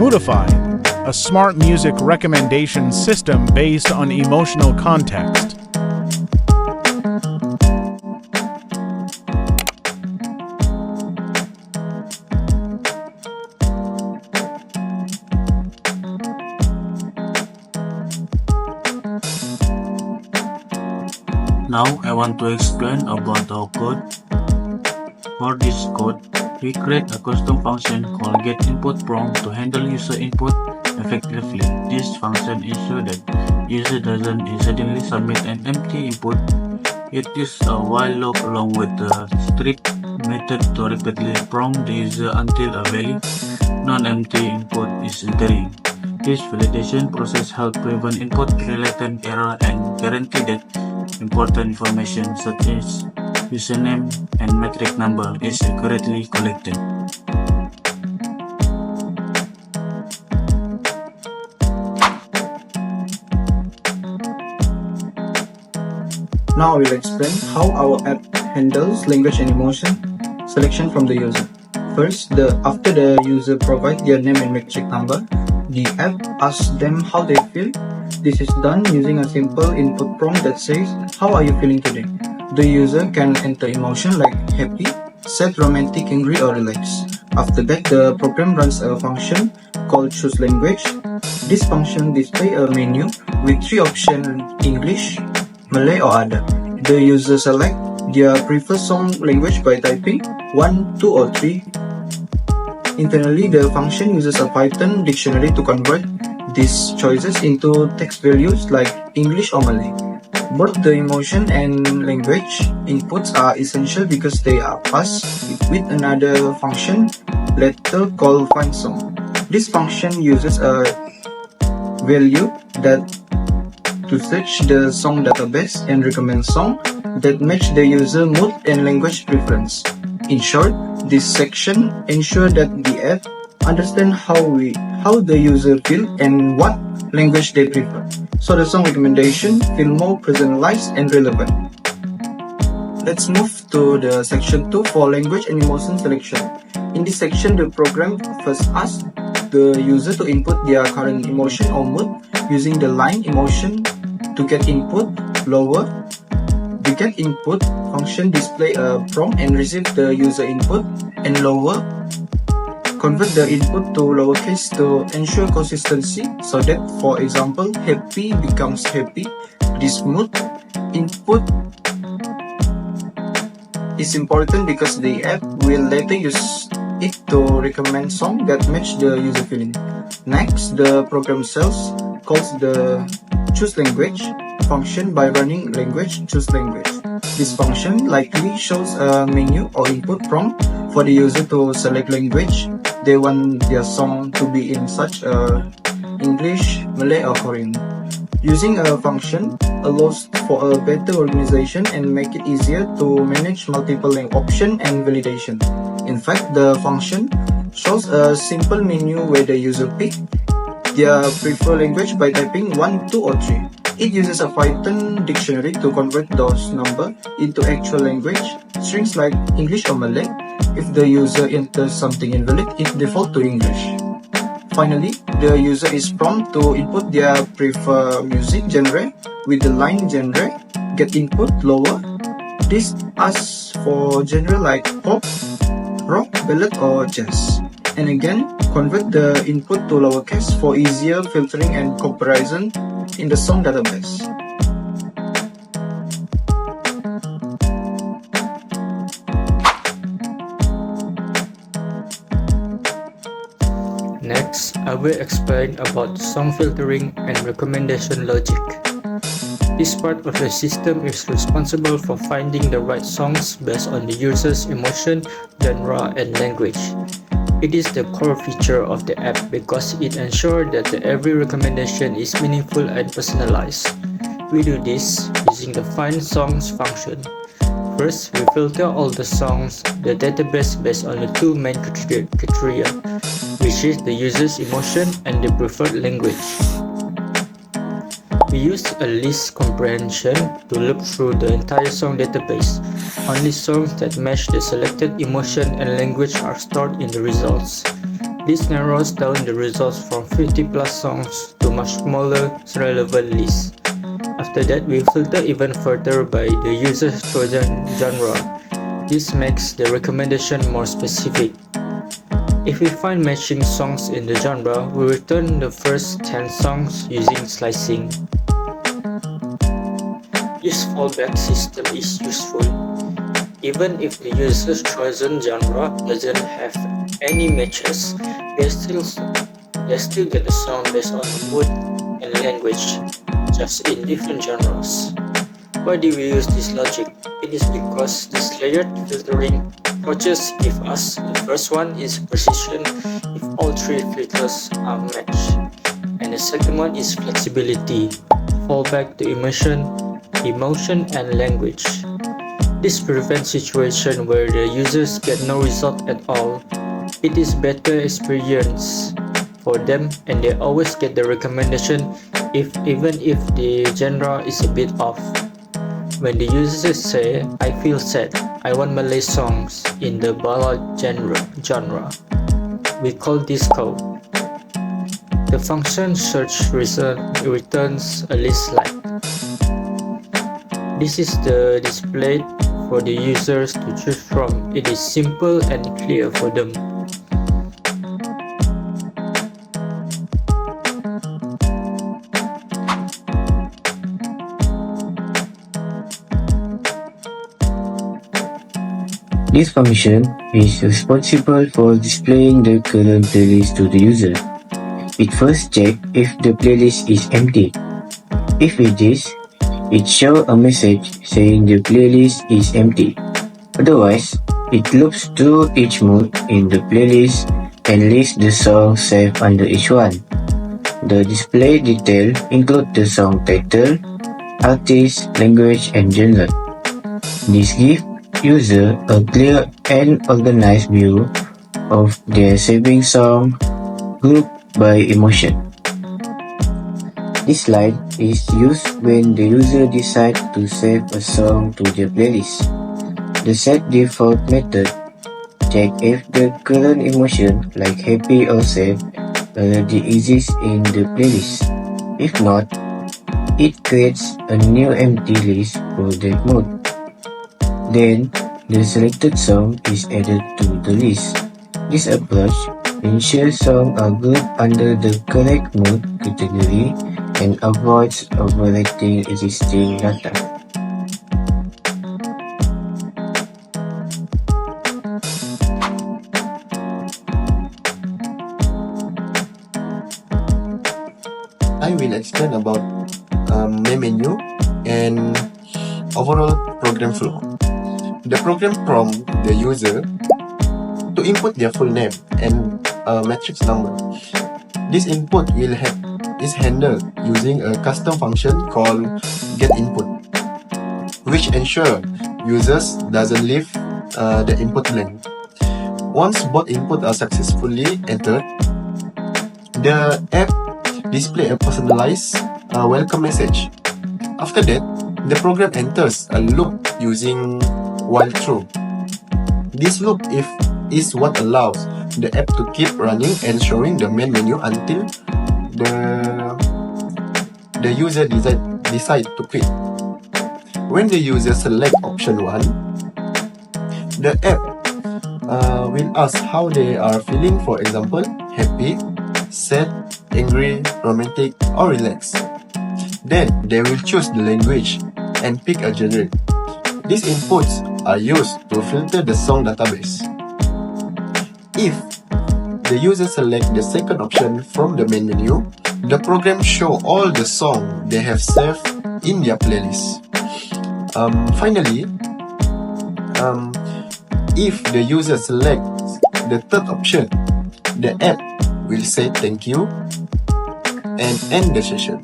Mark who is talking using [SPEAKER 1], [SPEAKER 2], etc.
[SPEAKER 1] Moodify, a smart music recommendation system based on emotional context.
[SPEAKER 2] Now I want to explain about our code. For this code, we create a custom function called getInputFrom to handle user input effectively. This function ensures that user doesn't suddenly submit an empty input. It uses a while loop along with the strip method to repeatedly prompt the user until a valid non-empty input is entering. This validation process helps prevent input-related error and guarantee that important information such as username and metric number is accurately collected.
[SPEAKER 3] Now I will explain how our app handles language and emotion selection from the user. First, after the user provides their name and metric number, the app asks them how they feel. This is done using a simple input prompt that says, "How are you feeling today?" The user can enter emotion like happy, sad, romantic, angry, or relaxed. After that, the program runs a function called choose language. This function displays a menu with 3 options: English, Malay, or other. The user select their preferred song language by typing 1, 2, or 3. Internally, the function uses a Python dictionary to convert these choices into text values like English or Malay. Both the emotion and language inputs are essential because they are passed with another function later called findSong. This function uses a value that to search the song database and recommend songs that match the user mood and language preference. In short, this section ensures that the app understands how the user feels and what language they prefer, so the song recommendation feel more personalized and relevant. Let's move to the section 2 for language and emotion selection. In this section, the program first asks the user to input their current emotion or mood using the line emotion to get input lower. The get input function display a prompt and receive the user input, and lower convert the input to lowercase to ensure consistency, so that, for example, happy becomes happy. This mood input is important because the app will later use it to recommend songs that match the user feeling. Next, the program calls the choose language function by running language choose language. This function likely shows a menu or input prompt for the user to select language they want their song to be in, such as English, Malay, or Korean. Using a function allows for a better organization and make it easier to manage multiple options and validation. In fact, the function shows a simple menu where the user picks their preferred language by typing 1, 2, or 3. It uses a Python dictionary to convert those numbers into actual language strings like English or Malay. If the user enters something invalid, it defaults to English. Finally, the user is prompted to input their preferred music genre with the line genre get input lower. This asks for genre like pop, rock, ballad, or jazz. And again, convert the input to lowercase for easier filtering and comparison in the song database.
[SPEAKER 4] Next, I will explain about song filtering and recommendation logic. This part of the system is responsible for finding the right songs based on the user's emotion, genre, and language. It is the core feature of the app because it ensures that every recommendation is meaningful and personalized. We do this using the Find Songs function. First, we filter all the songs in the database based on the 2 main criteria, which is the user's emotion and the preferred language. We use a list comprehension to look through the entire song database. Only songs that match the selected emotion and language are stored in the results. This narrows down the results from 50 plus songs to much smaller relevant lists. After that, we filter even further by the user's chosen genre. This makes the recommendation more specific. If we find matching songs in the genre, we return the first 10 songs using slicing. This fallback system is useful. Even if the user's chosen genre doesn't have any matches, they still get a song based on the mood and language, just in different genres. Why do we use this logic? It is because this layered filtering approaches give us the first one is precision if all three filters are matched, and the second one is flexibility, fallback to emotion and language. This prevents situations where the users get no result at all. It is better experience for them, and they always get the recommendation even if the genre is a bit off. When the users say, "I feel sad, I want Malay songs in the ballad genre, we call this code. The function search returns a list like. This is the display for the users to choose from. It is simple and clear for them.
[SPEAKER 5] This function is responsible for displaying the current playlist to the user. It first checks if the playlist is empty. If it is, it shows a message saying the playlist is empty. Otherwise, it loops through each mood in the playlist and lists the songs saved under each one. The display detail includes the song title, artist, language, and genre. This gives user a clear and organized view of their saving song grouped by emotion. This slide is used when the user decides to save a song to their playlist. The set default method checks if the current emotion, like happy or sad, already exists in the playlist. If not, it creates a new empty list for that mood. Then, the selected song is added to the list. This approach ensures songs are grouped under the correct mood category and avoids overwriting existing data.
[SPEAKER 6] I will explain about main menu and overall program flow. The program prompts the user to input their full name and a matrix number. This input is handled using a custom function called getInput, which ensures users doesn't leave the input blank. Once both inputs are successfully entered, the app displays a personalized welcome message. After that, the program enters a loop using while true. This loop is what allows the app to keep running and showing the main menu until the user decide to quit. When the user select option 1, the app will ask how they are feeling, for example, happy, sad, angry, romantic, or relaxed. Then they will choose the language and pick a genre. These inputs are used to filter the song database. If the user select the second option from the main menu, the program shows all the songs they have saved in their playlist. Finally, if the user selects the third option, the app will say thank you and end the session.